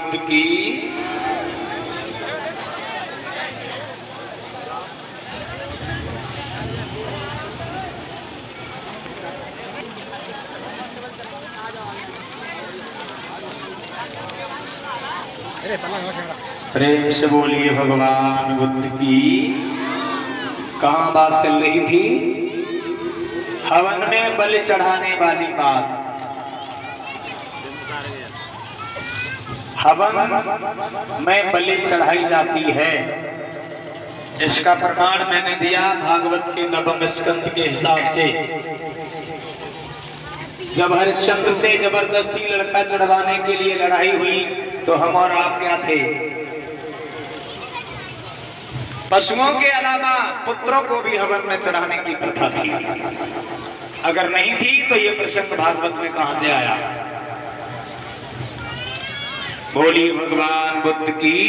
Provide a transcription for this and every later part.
बुद्ध की। प्रेम से बोलिए भगवान बुद्ध की। कहाँ बात चल रही थी? हवन में बलि चढ़ाने वाली बात। हवन में बलि चढ़ाई जाती है, इसका प्रमाण मैंने दिया भागवत के नवम स्कंद के हिसाब से। जब हरिश्चंद्र से जबरदस्ती लड़का चढ़वाने के लिए लड़ाई हुई तो हम और आप क्या थे? पशुओं के अलावा पुत्रों को भी हवन में चढ़ाने की प्रथा थी। अगर नहीं थी तो ये प्रसंग भागवत में कहां से आया? बोलिए भगवान बुद्ध की।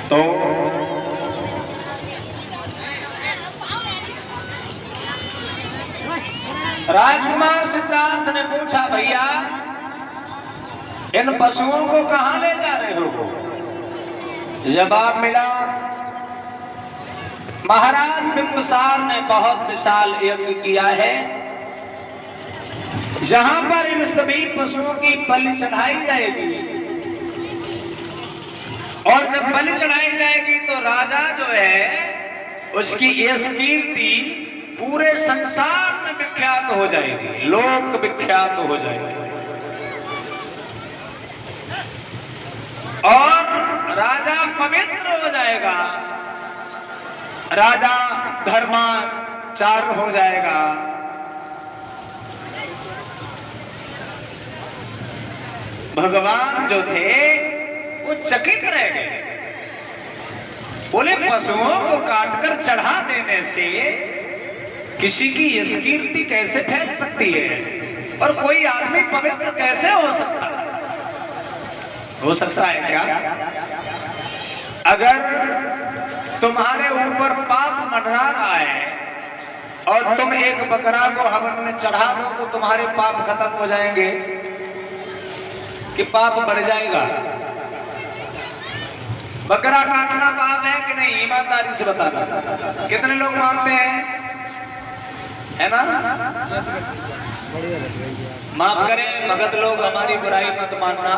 तो राजकुमार सिद्धार्थ ने पूछा, भैया इन पशुओं को कहां ले जा रहे हो? जवाब मिला, महाराज बिंबिसार ने बहुत विशाल यज्ञ किया है, जहां पर इन सभी पशुओं की बलि चढ़ाई जाएगी, और जब बलि चढ़ाई जाएगी तो राजा जो है उसकी यश कीर्ति पूरे संसार में विख्यात हो जाएगी, लोक विख्यात हो जाएगी। और राजा पवित्र हो जाएगा, राजा धर्माचार्य हो जाएगा। भगवान जो थे वो चकित रह गए। बोले, पशुओं को काटकर चढ़ा देने से किसी की यश कीर्ति कैसे फैल सकती है, और कोई आदमी पवित्र कैसे हो सकता है? हो सकता है क्या? अगर तुम्हारे ऊपर पाप मंडरा रहा है और तुम एक बकरा को हवन में चढ़ा दो तो तुम्हारे पाप खत्म हो जाएंगे कि पाप बढ़ जाएगा? बकरा काटना पाप है कि नहीं? ईमानदारी से बताना। कितने लोग मानते हैं? है ना? माफ करें भगत लोग, हमारी बुराई मत मानना।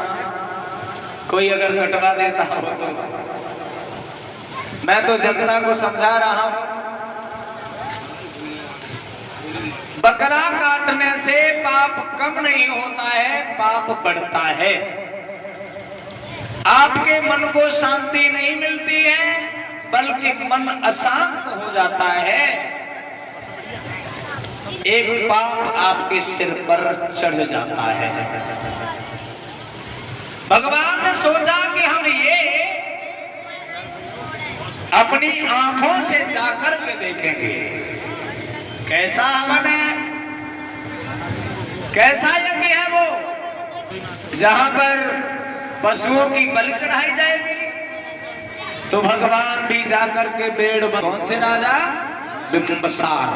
कोई अगर कटवा देता हो तो मैं तो जनता को समझा रहा हूं, बकरा काटने से पाप कम नहीं होता है, पाप बढ़ता है। आपके मन को शांति नहीं मिलती है, बल्कि मन अशांत हो जाता है। एक पाप आपके सिर पर चढ़ जाता है। भगवान ने सोचा कि हम ये अपनी आंखों से जाकर के देखेंगे कैसा हवन है, कैसा यज्ञ है वो, जहां पर पशुओं की बलि चढ़ाई जाएगी। तो भगवान भी जाकर के पेड़, कौन से राजा? बिंबिसार।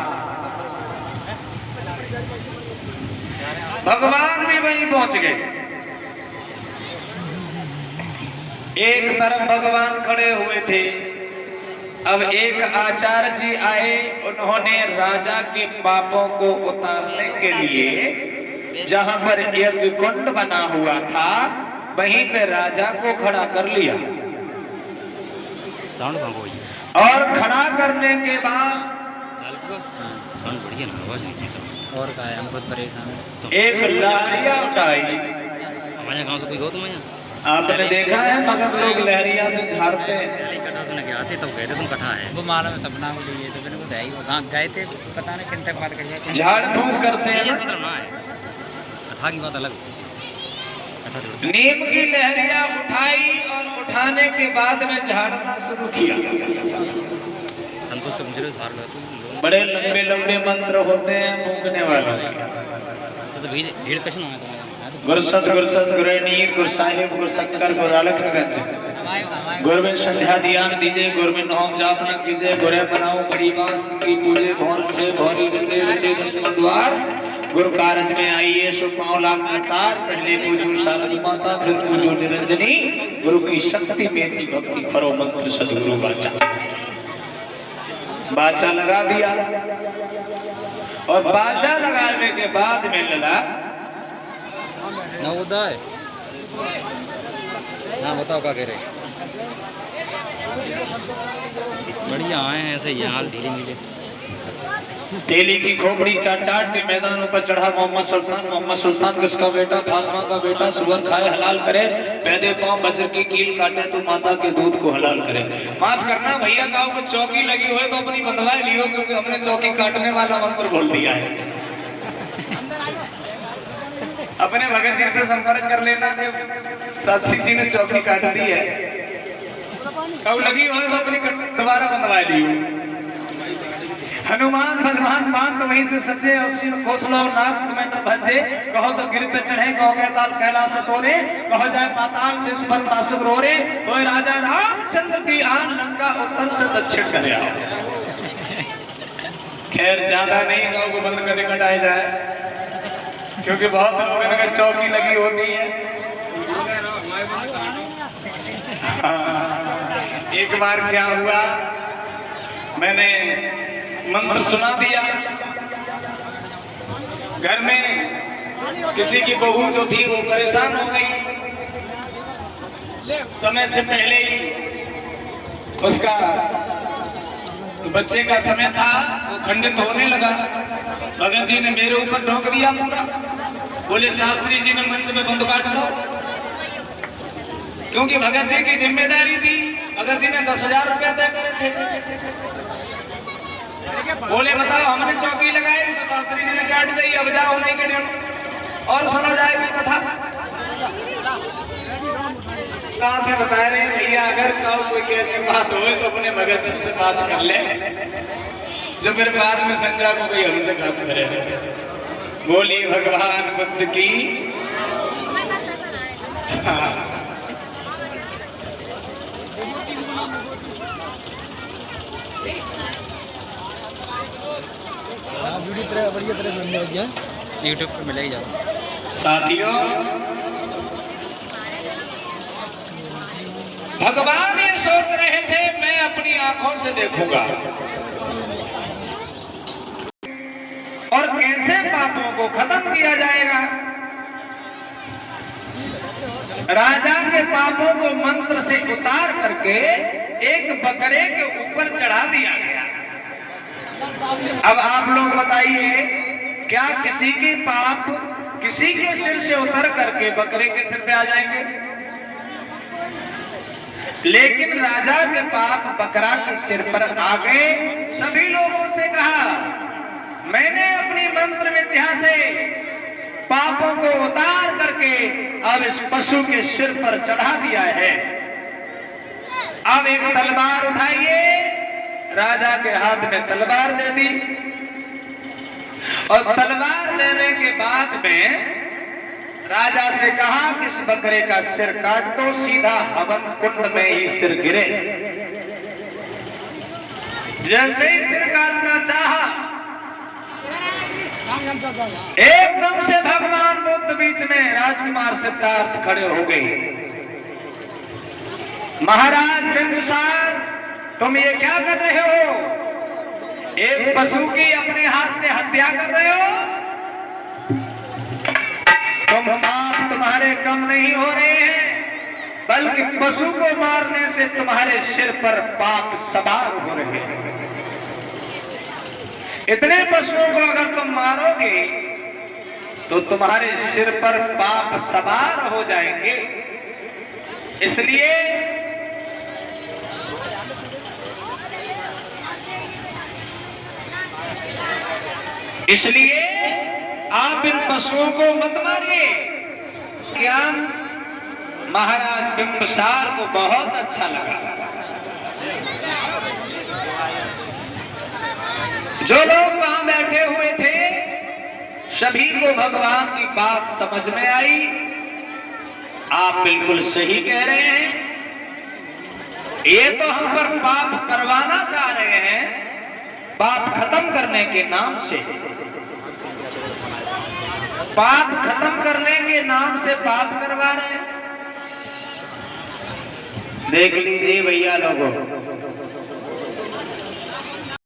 भगवान भी वहीं पहुंच गए। एक तरफ भगवान खड़े हुए थे, अब एक आचार्य जी आए, उन्होंने राजा के पापों को उतारने के लिए जहां पर यज्ञ कुंड बना हुआ था वहीं पे राजा को खड़ा कर लिया, और खड़ा करने के बाद और का है, हम खुद परेशान। एक लहरिया उठाई। हमारे गांव से कोई हो? तुम्हारे आपने देखा है मगध लोग लहरिया से झाड़ते हैं। कथा सुन के आते तब कहते तुम कथा है, वो माला में सपना को लिए तो मैंने बताया वहाँ गए थे, पता नहीं किन तक बात कर झाड़ फूंक करते हैं। मतलब ना है, कथा की बात अलग। नीम की लहरिया उठाई और उठाने के बाद में झाड़ना शुरू किया। संतोष से मुझे बड़े लंबे लंबे मंत्र होते हैं फूंकने वालों के। तो भीड़ कशन हुआ गुरु नीर, गुरु साहिब, गुरु शंकर, गुरु अलखगंज, गुरु में संध्या ध्यान दीजिए, गुरु में नौम जापना कीजिए, गुरु बनाओ बड़ी बात की पूजे, भौर से भौरी रचे रचे दुश्मन द्वार, गुरु कारज में आइए सो पाँव लाख नकार, पहले पूजो शारद माता फिर पूजो निरंजनी, गुरु की शक्ति में थी भक्ति फरो मंत्र सदगुरु बाचा। बाचा लगा दिया और बाचा लगाने के बाद में लला नवोदय। हाँ बताओ क्या कह रहे? बढ़िया आए हैं ऐसे ही हाल ढीले ढीले। तेली की खोपड़ी चाट चाट के मैदानों पर चढ़ा मोहम्मद सुल्तान किसका बेटा? फातिमा का बेटा। सुअर खाए हलाल करे, पैदे पांव बजर की कील काटे तो माता के दूध को हलाल करे। माफ करना भैया, गाँव को चौकी लगी हुई तो अपनी बंधवाए लियो, क्योंकि हमने चौकी काटने वाला मंत्र बोल दिया है। अपने भगत जी से संपर्क कर लेना कि शास्त्री जी ने चौकी काट दी है, कब लगी हो तो अपनी दोबारा बंधवा लियो। हनुमान भगवान मान तो वहीं से सच्चे असीम खोसलो नाग में भंजे, कहो तो गिर पे चढ़े, कहो कहताल कैलाश तोरे, कहो जाए पाताल से स्पंद नासुक रोरे, तो राजा रामचंद्र की आन लंका उत्तर से दक्षिण करे आओ। खैर ज्यादा नहीं गाँव को बंद करने कटाया जाए, क्योंकि बहुत लोगों की चौकी लगी होती है। एक बार क्या हुआ, मैंने मंत्र सुना दिया, घर में किसी की बहू जो थी वो परेशान हो गई, समय से पहले ही उसका बच्चे का समय था, वो खंडित होने लगा। भगत जी ने मेरे ऊपर ढोक दिया पूरा, बोले शास्त्री जी ने मंच में बंद काट दो, क्योंकि भगत जी की जिम्मेदारी थी। भगत जी ने 10,000 रुपया तय करे थे। बोले बताओ हमने चौकी लगाई, तो शास्त्री जी ने काट दी, अब जाओ नहीं के और सुना जाएगी कथा। कहां से बता रहे हैं भैया, अगर कहो कोई ऐसी बात हो तो अपने भगत जी से बात कर ले, जो फिर बाद में संध्या को कोई अभिषेक करे। बोली भगवान बुद्ध की। बढ़िया तरह से मिल गया, यूट्यूब पे मिला ही जाओ। साथियों, भगवान ये सोच रहे थे मैं अपनी आंखों से देखूंगा और कैसे पापों को खत्म किया जाएगा। राजा के पापों को मंत्र से उतार करके एक बकरे के ऊपर चढ़ा दिया गया। अब आप लोग बताइए, क्या किसी के पाप किसी के सिर से उतर करके बकरे के सिर पे आ जाएंगे? लेकिन राजा के पाप बकरा के सिर पर आ गए। सभी लोगों से कहा, मैंने अपनी मंत्र विद्या से पापों को उतार करके अब इस पशु के सिर पर चढ़ा दिया है। अब एक तलवार उठाइए। राजा के हाथ में तलवार दे दी और तलवार देने के बाद में राजा से कहा कि इस बकरे का सिर काट दो, सीधा हवन कुंड में ही सिर गिरे। जैसे ही सिर काटना चाहा, एकदम से भगवान बुद्ध बीच में राजकुमार सिद्धार्थ खड़े हो गए। महाराज बिंदुसार, तुम ये क्या कर रहे हो? एक पशु की अपने हाथ से हत्या कर रहे हो। तुम पाप तुम्हारे कम नहीं हो रहे हैं, बल्कि पशु को मारने से तुम्हारे सिर पर पाप सवार हो रहे हैं। इतने पशुओं को अगर तुम मारोगे तो तुम्हारे सिर पर पाप सवार हो जाएंगे। इसलिए आप इन पशुओं को मत मारिए। ज्ञान महाराज बिंबिसार को बहुत अच्छा लगा। जो लोग वहां बैठे हुए थे सभी को भगवान की बात समझ में आई। आप बिल्कुल सही कह रहे हैं, ये तो हम पर पाप करवाना चाह रहे हैं, पाप खत्म करने के नाम से। पाप खत्म करने के नाम से पाप करवा रहे हैं। देख लीजिए भैया लोगों,